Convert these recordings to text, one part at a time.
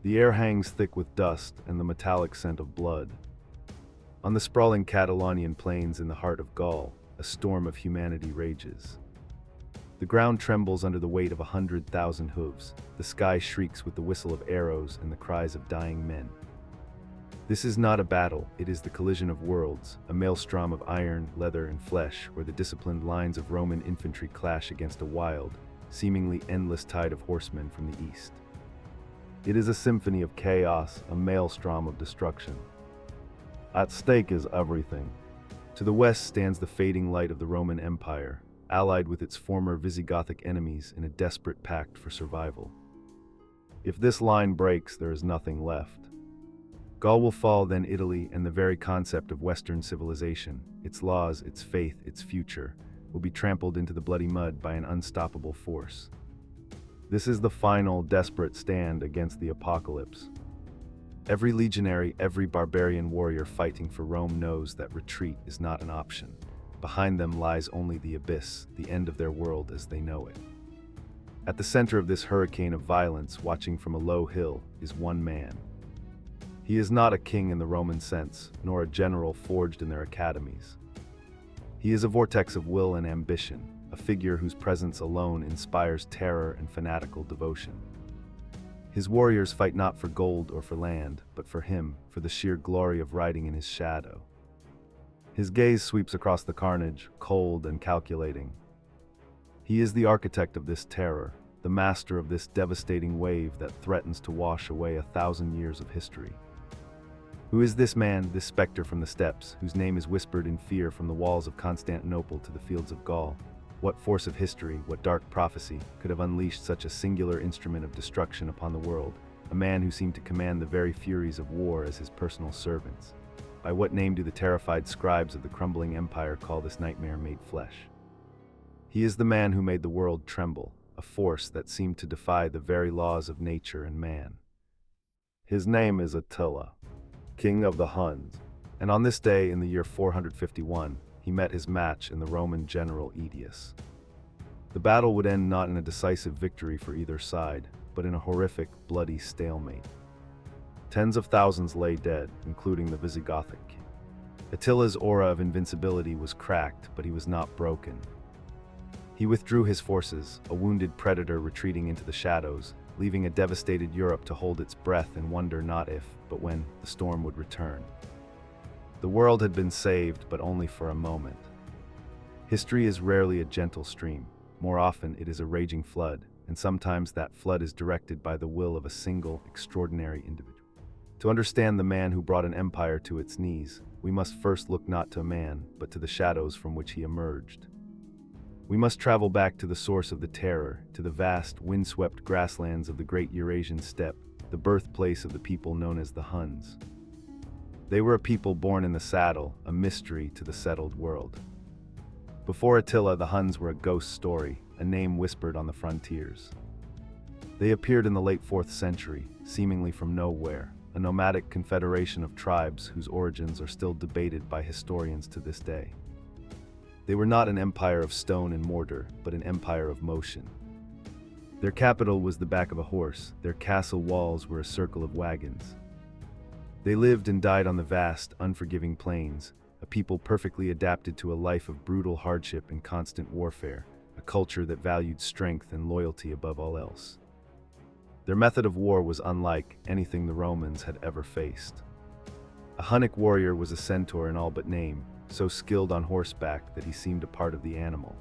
The air hangs thick with dust and the metallic scent of blood. On the sprawling Catalaunian Plains in the heart of Gaul, a storm of humanity rages. The ground trembles under the weight of 100,000 hooves, the sky shrieks with the whistle of arrows and the cries of dying men. This is not a battle, it is the collision of worlds, a maelstrom of iron, leather, and flesh, where the disciplined lines of Roman infantry clash against a wild, seemingly endless tide of horsemen from the east. It is a symphony of chaos, a maelstrom of destruction. At stake is everything. To the west stands the fading light of the Roman Empire, allied with its former Visigothic enemies in a desperate pact for survival. If this line breaks, there is nothing left. Gaul will fall, then Italy, and the very concept of Western civilization, its laws, its faith, its future, will be trampled into the bloody mud by an unstoppable force. This is the final, desperate stand against the apocalypse. Every legionary, every barbarian warrior fighting for Rome knows that retreat is not an option. Behind them lies only the abyss, the end of their world as they know it. At the center of this hurricane of violence, watching from a low hill, is one man. He is not a king in the Roman sense, nor a general forged in their academies. He is a vortex of will and ambition, a figure whose presence alone inspires terror and fanatical devotion. His warriors fight not for gold or for land, but for him, for the sheer glory of riding in his shadow. His gaze sweeps across the carnage, cold and calculating. He is the architect of this terror, the master of this devastating wave that threatens to wash away 1,000 years of history. Who is this man, this specter from the steppes, whose name is whispered in fear from the walls of Constantinople to the fields of Gaul? What force of history, what dark prophecy, could have unleashed such a singular instrument of destruction upon the world, a man who seemed to command the very furies of war as his personal servants? By what name do the terrified scribes of the crumbling empire call this nightmare made flesh? He is the man who made the world tremble, a force that seemed to defy the very laws of nature and man. His name is Attila, king of the Huns, and on this day in the year 451, he met his match in the Roman general Aetius. The battle would end not in a decisive victory for either side, but in a horrific, bloody stalemate. Tens of thousands lay dead, including the Visigothic. Attila's aura of invincibility was cracked, but he was not broken. He withdrew his forces, a wounded predator retreating into the shadows, leaving a devastated Europe to hold its breath and wonder not if, but when, the storm would return. The world had been saved, but only for a moment. History is rarely a gentle stream. More often it is a raging flood, and sometimes that flood is directed by the will of a single, extraordinary individual. To understand the man who brought an empire to its knees, we must first look not to a man, but to the shadows from which he emerged. We must travel back to the source of the terror, to the vast, windswept grasslands of the great Eurasian steppe, the birthplace of the people known as the Huns. They were a people born in the saddle, a mystery to the settled world. Before Attila, the Huns were a ghost story, a name whispered on the frontiers. They appeared in the late 4th century, seemingly from nowhere, a nomadic confederation of tribes whose origins are still debated by historians to this day. They were not an empire of stone and mortar, but an empire of motion. Their capital was the back of a horse, their castle walls were a circle of wagons. They lived and died on the vast, unforgiving plains, a people perfectly adapted to a life of brutal hardship and constant warfare, a culture that valued strength and loyalty above all else. Their method of war was unlike anything the Romans had ever faced. A Hunnic warrior was a centaur in all but name, so skilled on horseback that he seemed a part of the animal.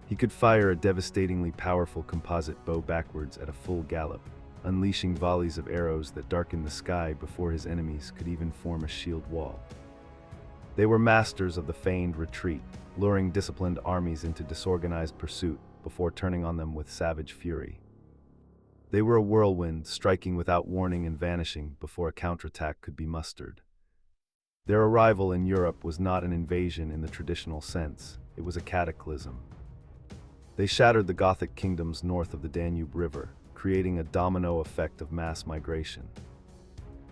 He could fire a devastatingly powerful composite bow backwards at a full gallop, unleashing volleys of arrows that darkened the sky before his enemies could even form a shield wall. They were masters of the feigned retreat, luring disciplined armies into disorganized pursuit before turning on them with savage fury. They were a whirlwind, striking without warning and vanishing before a counterattack could be mustered. Their arrival in Europe was not an invasion in the traditional sense, it was a cataclysm. They shattered the Gothic kingdoms north of the Danube River, creating a domino effect of mass migration.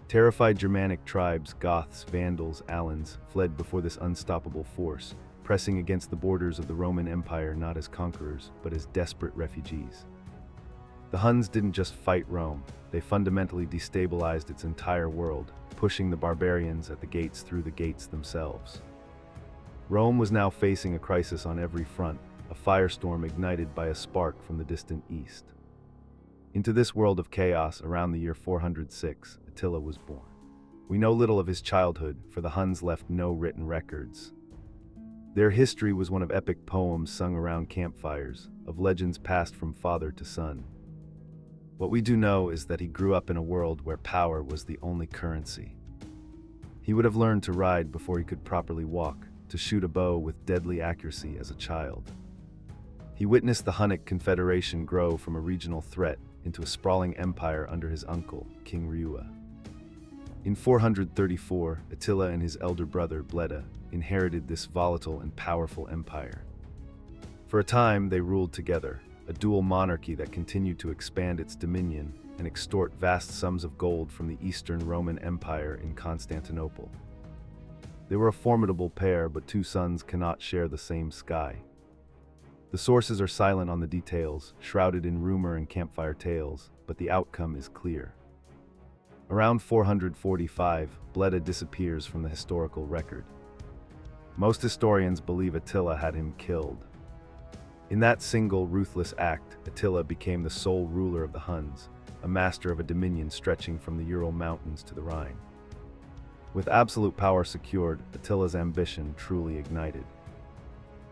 Terrified Germanic tribes, Goths, Vandals, Alans, fled before this unstoppable force, pressing against the borders of the Roman Empire not as conquerors, but as desperate refugees. The Huns didn't just fight Rome, they fundamentally destabilized its entire world, pushing the barbarians at the gates through the gates themselves. Rome was now facing a crisis on every front, a firestorm ignited by a spark from the distant east. Into this world of chaos, around the year 406, Attila was born. We know little of his childhood, for the Huns left no written records. Their history was one of epic poems sung around campfires, of legends passed from father to son. What we do know is that he grew up in a world where power was the only currency. He would have learned to ride before he could properly walk, to shoot a bow with deadly accuracy as a child. He witnessed the Hunnic Confederation grow from a regional threat into a sprawling empire under his uncle, King Rua. In 434, Attila and his elder brother, Bleda, inherited this volatile and powerful empire. For a time, they ruled together, a dual monarchy that continued to expand its dominion and extort vast sums of gold from the Eastern Roman Empire in Constantinople. They were a formidable pair, but two suns cannot share the same sky. The sources are silent on the details, shrouded in rumor and campfire tales, but the outcome is clear. Around 445, Bleda disappears from the historical record. Most historians believe Attila had him killed. In that single, ruthless act, Attila became the sole ruler of the Huns, a master of a dominion stretching from the Ural Mountains to the Rhine. With absolute power secured, Attila's ambition truly ignited.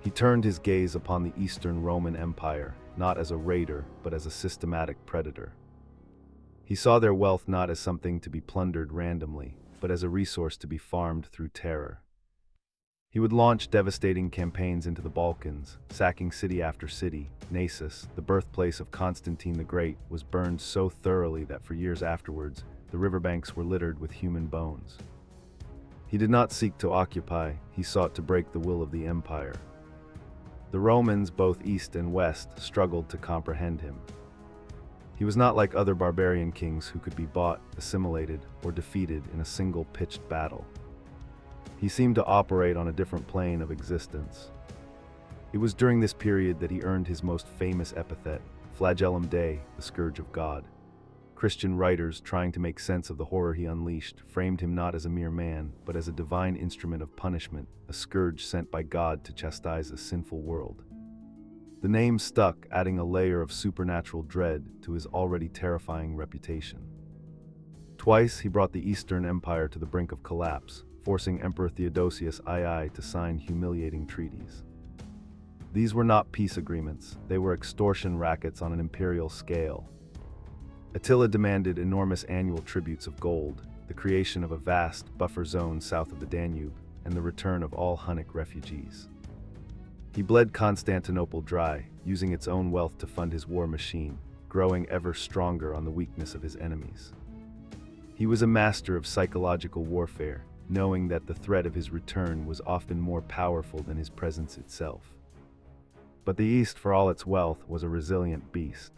He turned his gaze upon the Eastern Roman Empire, not as a raider, but as a systematic predator. He saw their wealth not as something to be plundered randomly, but as a resource to be farmed through terror. He would launch devastating campaigns into the Balkans, sacking city after city. Naissus, the birthplace of Constantine the Great, was burned so thoroughly that for years afterwards, the riverbanks were littered with human bones. He did not seek to occupy, he sought to break the will of the empire. The Romans, both east and west, struggled to comprehend him. He was not like other barbarian kings who could be bought, assimilated, or defeated in a single pitched battle. He seemed to operate on a different plane of existence. It was during this period that he earned his most famous epithet, Flagellum Dei, the Scourge of God. Christian writers, trying to make sense of the horror he unleashed, framed him not as a mere man, but as a divine instrument of punishment, a scourge sent by God to chastise a sinful world. The name stuck, adding a layer of supernatural dread to his already terrifying reputation. Twice he brought the Eastern Empire to the brink of collapse, forcing Emperor Theodosius II to sign humiliating treaties. These were not peace agreements, they were extortion rackets on an imperial scale. Attila demanded enormous annual tributes of gold, the creation of a vast buffer zone south of the Danube, and the return of all Hunnic refugees. He bled Constantinople dry, using its own wealth to fund his war machine, growing ever stronger on the weakness of his enemies. He was a master of psychological warfare, knowing that the threat of his return was often more powerful than his presence itself. But the East, for all its wealth, was a resilient beast.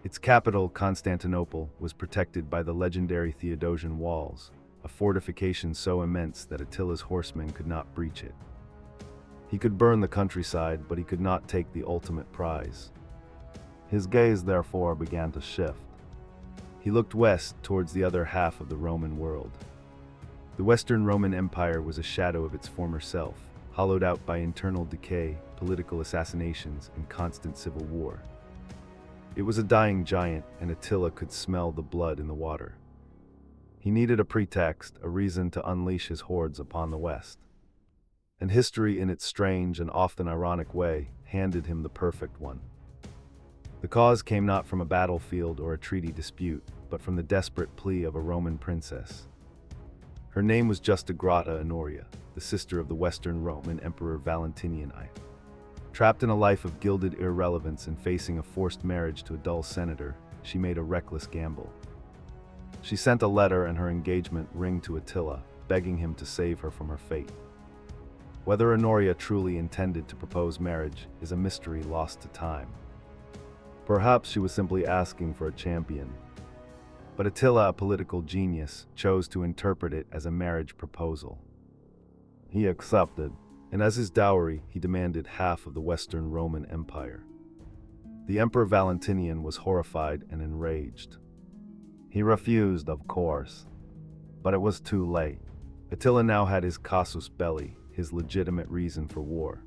Its capital, Constantinople, was protected by the legendary Theodosian walls, a fortification so immense that Attila's horsemen could not breach it. He could burn the countryside, but he could not take the ultimate prize. His gaze, therefore, began to shift. He looked west towards the other half of the Roman world. The Western Roman Empire was a shadow of its former self, hollowed out by internal decay, political assassinations, and constant civil war. It was a dying giant, and Attila could smell the blood in the water. He needed a pretext, a reason to unleash his hordes upon the West. And history, in its strange and often ironic way, handed him the perfect one. The cause came not from a battlefield or a treaty dispute, but from the desperate plea of a Roman princess. Her name was Justa Grata Honoria, the sister of the Western Roman Emperor Valentinian I. Trapped in a life of gilded irrelevance and facing a forced marriage to a dull senator, she made a reckless gamble. She sent a letter and her engagement ring to Attila, begging him to save her from her fate. Whether Honoria truly intended to propose marriage is a mystery lost to time. Perhaps she was simply asking for a champion. But Attila, a political genius, chose to interpret it as a marriage proposal. He accepted, and as his dowry, he demanded half of the Western Roman Empire. The Emperor Valentinian was horrified and enraged. He refused, of course, but it was too late. Attila now had his casus belli, his legitimate reason for war.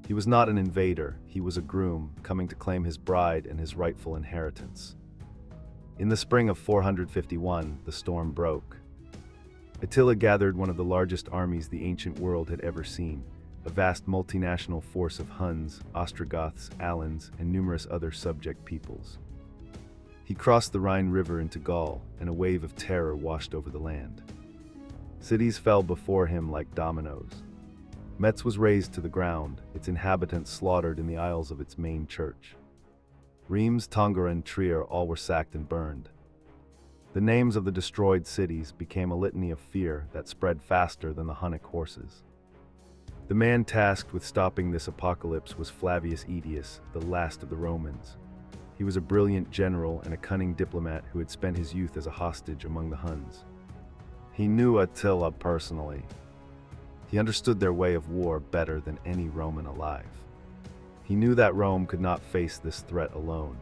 He was not an invader, he was a groom, coming to claim his bride and his rightful inheritance. In the spring of 451, the storm broke. Attila gathered one of the largest armies the ancient world had ever seen, a vast multinational force of Huns, Ostrogoths, Alans, and numerous other subject peoples. He crossed the Rhine River into Gaul, and a wave of terror washed over the land. Cities fell before him like dominoes. Metz was razed to the ground, its inhabitants slaughtered in the aisles of its main church. Reims, Tongeren, and Trier all were sacked and burned. The names of the destroyed cities became a litany of fear that spread faster than the Hunnic horses. The man tasked with stopping this apocalypse was Flavius Aetius, the last of the Romans. He was a brilliant general and a cunning diplomat who had spent his youth as a hostage among the Huns. He knew Attila personally. He understood their way of war better than any Roman alive. He knew that Rome could not face this threat alone.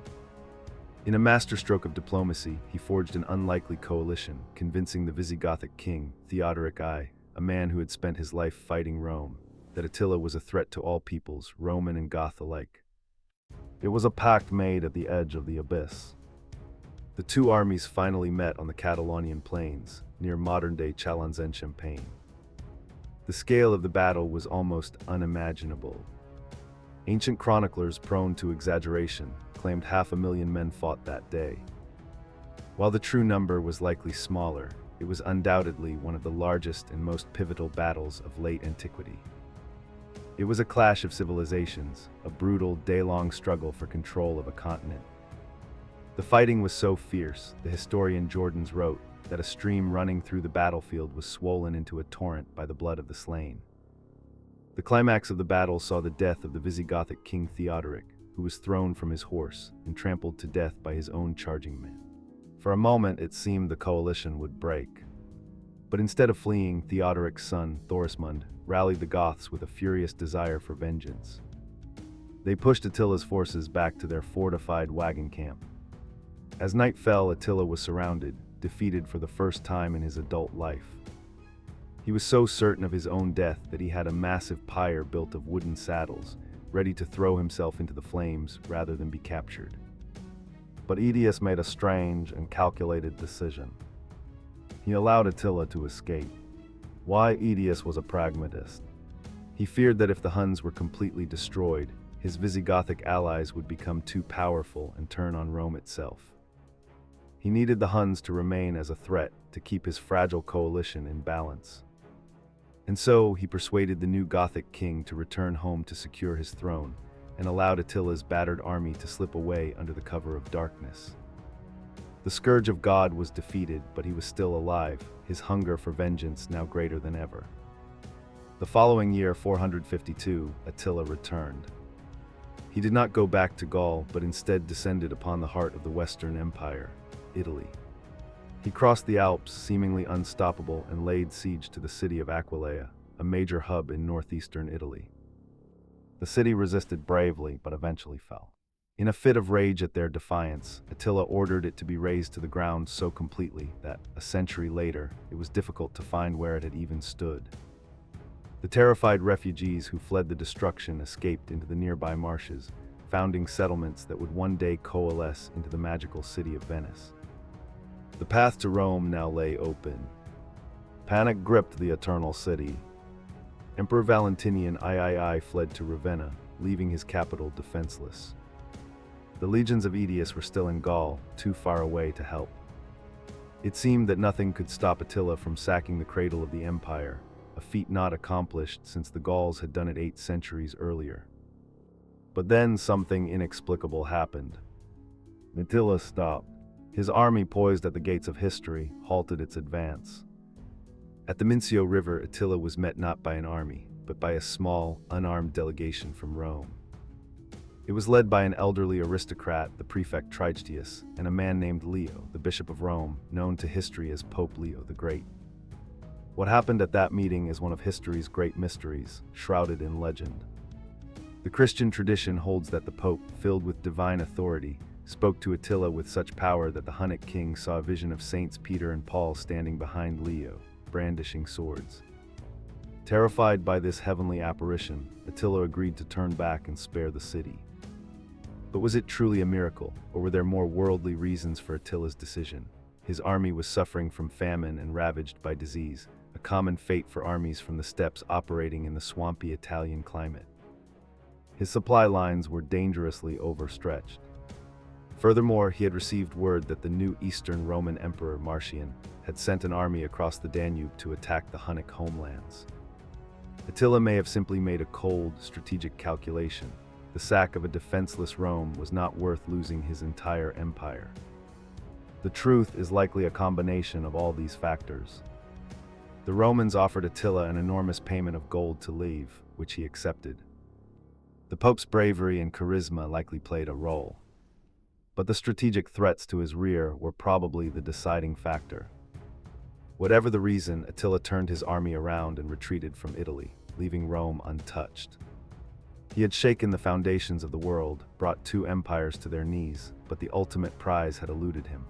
In a masterstroke of diplomacy, he forged an unlikely coalition, convincing the Visigothic king, Theodoric I, a man who had spent his life fighting Rome, that Attila was a threat to all peoples, Roman and Goth alike. It was a pact made at the edge of the abyss. The two armies finally met on the Catalaunian Plains, near modern-day Châlons-en-Champagne. The scale of the battle was almost unimaginable. Ancient chroniclers, prone to exaggeration, claimed 500,000 men fought that day. While the true number was likely smaller, it was undoubtedly one of the largest and most pivotal battles of late antiquity. It was a clash of civilizations, a brutal, day-long struggle for control of a continent. The fighting was so fierce, the historian Jordanes wrote, that a stream running through the battlefield was swollen into a torrent by the blood of the slain. The climax of the battle saw the death of the Visigothic king Theodoric, who was thrown from his horse and trampled to death by his own charging men. For a moment it seemed the coalition would break. But instead of fleeing, Theodoric's son, Thorismund, rallied the Goths with a furious desire for vengeance. They pushed Attila's forces back to their fortified wagon camp. As night fell, Attila was surrounded, defeated for the first time in his adult life. He was so certain of his own death that he had a massive pyre built of wooden saddles, ready to throw himself into the flames rather than be captured. But Aetius made a strange and calculated decision. He allowed Attila to escape. Why? Aetius was a pragmatist. He feared that if the Huns were completely destroyed, his Visigothic allies would become too powerful and turn on Rome itself. He needed the Huns to remain as a threat to keep his fragile coalition in balance. And so he persuaded the new Gothic king to return home to secure his throne, and allowed Attila's battered army to slip away under the cover of darkness. The Scourge of God was defeated, but he was still alive, his hunger for vengeance now greater than ever. The following year, 452, Attila returned. He did not go back to Gaul, but instead descended upon the heart of the Western Empire, Italy. He crossed the Alps, seemingly unstoppable, and laid siege to the city of Aquileia, a major hub in northeastern Italy. The city resisted bravely, but eventually fell. In a fit of rage at their defiance, Attila ordered it to be razed to the ground so completely that, a century later, it was difficult to find where it had even stood. The terrified refugees who fled the destruction escaped into the nearby marshes, founding settlements that would one day coalesce into the magical city of Venice. The path to Rome now lay open. Panic gripped the Eternal City. Emperor Valentinian III fled to Ravenna, leaving his capital defenseless. The legions of Aetius were still in Gaul, too far away to help. It seemed that nothing could stop Attila from sacking the cradle of the empire, a feat not accomplished since the Gauls had done it 8 centuries earlier. But then something inexplicable happened. Attila stopped. His army, poised at the gates of history, halted its advance. At the Mincio River, Attila was met not by an army, but by a small, unarmed delegation from Rome. It was led by an elderly aristocrat, the prefect Aetius, and a man named Leo, the Bishop of Rome, known to history as Pope Leo the Great. What happened at that meeting is one of history's great mysteries, shrouded in legend. The Christian tradition holds that the Pope, filled with divine authority, spoke to Attila with such power that the Hunnic king saw a vision of Saints Peter and Paul standing behind Leo, brandishing swords. Terrified by this heavenly apparition, Attila agreed to turn back and spare the city. But was it truly a miracle, or were there more worldly reasons for Attila's decision? His army was suffering from famine and ravaged by disease, a common fate for armies from the steppes operating in the swampy Italian climate. His supply lines were dangerously overstretched. Furthermore, he had received word that the new Eastern Roman Emperor Marcian had sent an army across the Danube to attack the Hunnic homelands. Attila may have simply made a cold, strategic calculation. The sack of a defenseless Rome was not worth losing his entire empire. The truth is likely a combination of all these factors. The Romans offered Attila an enormous payment of gold to leave, which he accepted. The Pope's bravery and charisma likely played a role. But the strategic threats to his rear were probably the deciding factor. Whatever the reason, Attila turned his army around and retreated from Italy, leaving Rome untouched. He had shaken the foundations of the world, brought two empires to their knees, but the ultimate prize had eluded him.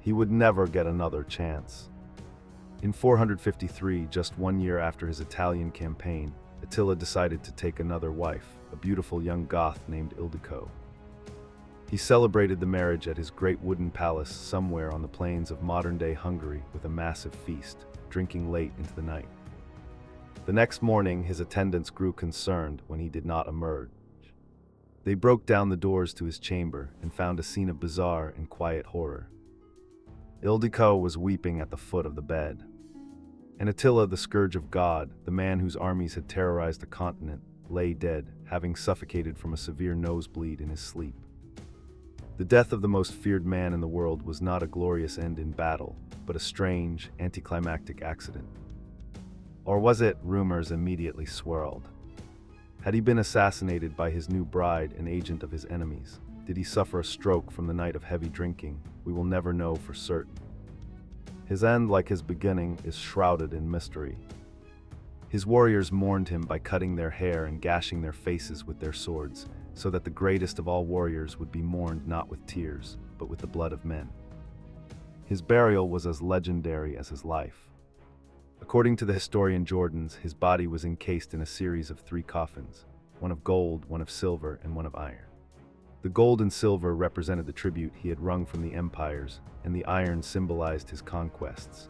He would never get another chance. In 453, just 1 year after his Italian campaign, Attila decided to take another wife, a beautiful young Goth named Ildiko. He celebrated the marriage at his great wooden palace somewhere on the plains of modern-day Hungary with a massive feast, drinking late into the night. The next morning, his attendants grew concerned when he did not emerge. They broke down the doors to his chamber and found a scene of bizarre and quiet horror. Ildiko was weeping at the foot of the bed. And Attila, the Scourge of God, the man whose armies had terrorized the continent, lay dead, having suffocated from a severe nosebleed in his sleep. The death of the most feared man in the world was not a glorious end in battle, but a strange, anticlimactic accident. Or was it? Rumors immediately swirled. Had he been assassinated by his new bride, an agent of his enemies? Did he suffer a stroke from the night of heavy drinking? We will never know for certain. His end, like his beginning, is shrouded in mystery. His warriors mourned him by cutting their hair and gashing their faces with their swords, so that the greatest of all warriors would be mourned not with tears, but with the blood of men. His burial was as legendary as his life. According to the historian Jordanes, his body was encased in a series of 3 coffins, one of gold, one of silver, and one of iron. The gold and silver represented the tribute he had wrung from the empires, and the iron symbolized his conquests.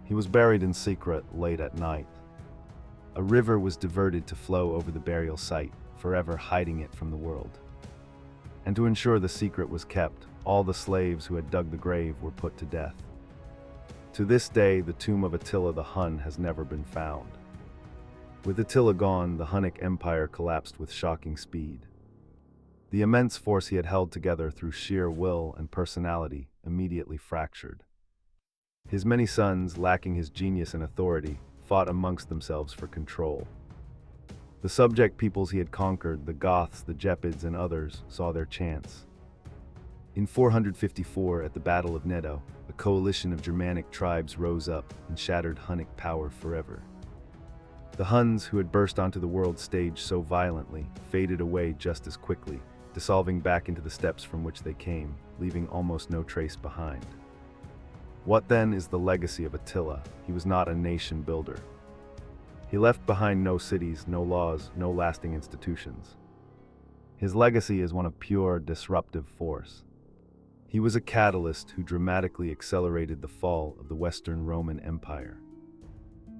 He was buried in secret late at night. A river was diverted to flow over the burial site, forever hiding it from the world. And to ensure the secret was kept, all the slaves who had dug the grave were put to death. To this day, the tomb of Attila the Hun has never been found. With Attila gone, the Hunnic Empire collapsed with shocking speed. The immense force he had held together through sheer will and personality immediately fractured. His many sons, lacking his genius and authority, fought amongst themselves for control. The subject peoples he had conquered, the Goths, the Gepids, and others, saw their chance. In 454, at the Battle of Nedo, a coalition of Germanic tribes rose up and shattered Hunnic power forever. The Huns, who had burst onto the world stage so violently, faded away just as quickly, dissolving back into the steppes from which they came, leaving almost no trace behind. What then is the legacy of Attila? He was not a nation builder. He left behind no cities, no laws, no lasting institutions. His legacy is one of pure, disruptive force. He was a catalyst who dramatically accelerated the fall of the Western Roman Empire.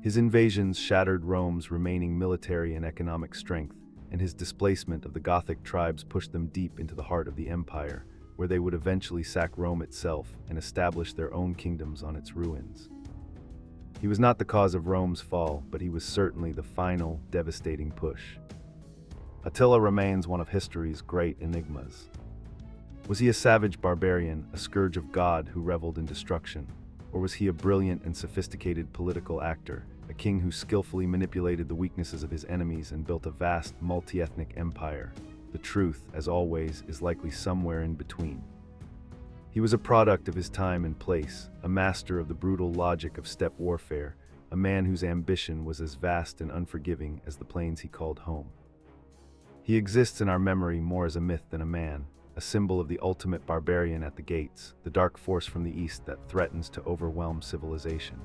His invasions shattered Rome's remaining military and economic strength, and his displacement of the Gothic tribes pushed them deep into the heart of the empire, where they would eventually sack Rome itself and establish their own kingdoms on its ruins. He was not the cause of Rome's fall, but he was certainly the final, devastating push. Attila remains one of history's great enigmas. Was he a savage barbarian, a scourge of God who reveled in destruction? Or was he a brilliant and sophisticated political actor, a king who skillfully manipulated the weaknesses of his enemies and built a vast, multi-ethnic empire? The truth, as always, is likely somewhere in between. He was a product of his time and place, a master of the brutal logic of steppe warfare, a man whose ambition was as vast and unforgiving as the plains he called home. He exists in our memory more as a myth than a man, a symbol of the ultimate barbarian at the gates, the dark force from the east that threatens to overwhelm civilization.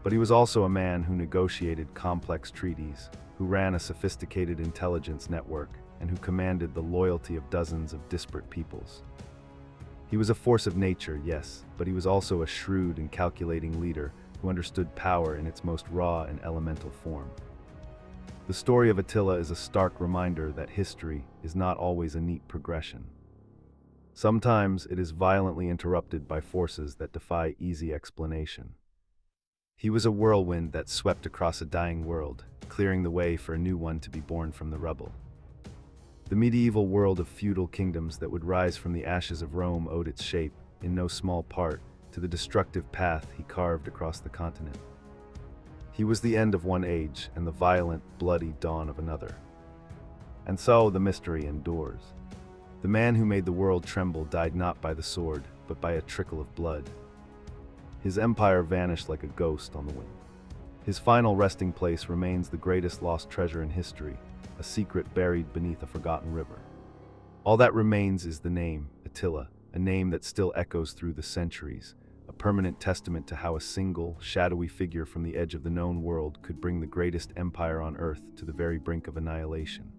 But he was also a man who negotiated complex treaties, who ran a sophisticated intelligence network, and who commanded the loyalty of dozens of disparate peoples. He was a force of nature, yes, but he was also a shrewd and calculating leader who understood power in its most raw and elemental form. The story of Attila is a stark reminder that history is not always a neat progression. Sometimes it is violently interrupted by forces that defy easy explanation. He was a whirlwind that swept across a dying world, clearing the way for a new one to be born from the rubble. The medieval world of feudal kingdoms that would rise from the ashes of Rome owed its shape, in no small part, to the destructive path he carved across the continent. He was the end of one age and the violent, bloody dawn of another. And so the mystery endures. The man who made the world tremble died not by the sword, but by a trickle of blood. His empire vanished like a ghost on the wind. His final resting place remains the greatest lost treasure in history, a secret buried beneath a forgotten river. All that remains is the name, Attila, a name that still echoes through the centuries, a permanent testament to how a single, shadowy figure from the edge of the known world could bring the greatest empire on earth to the very brink of annihilation.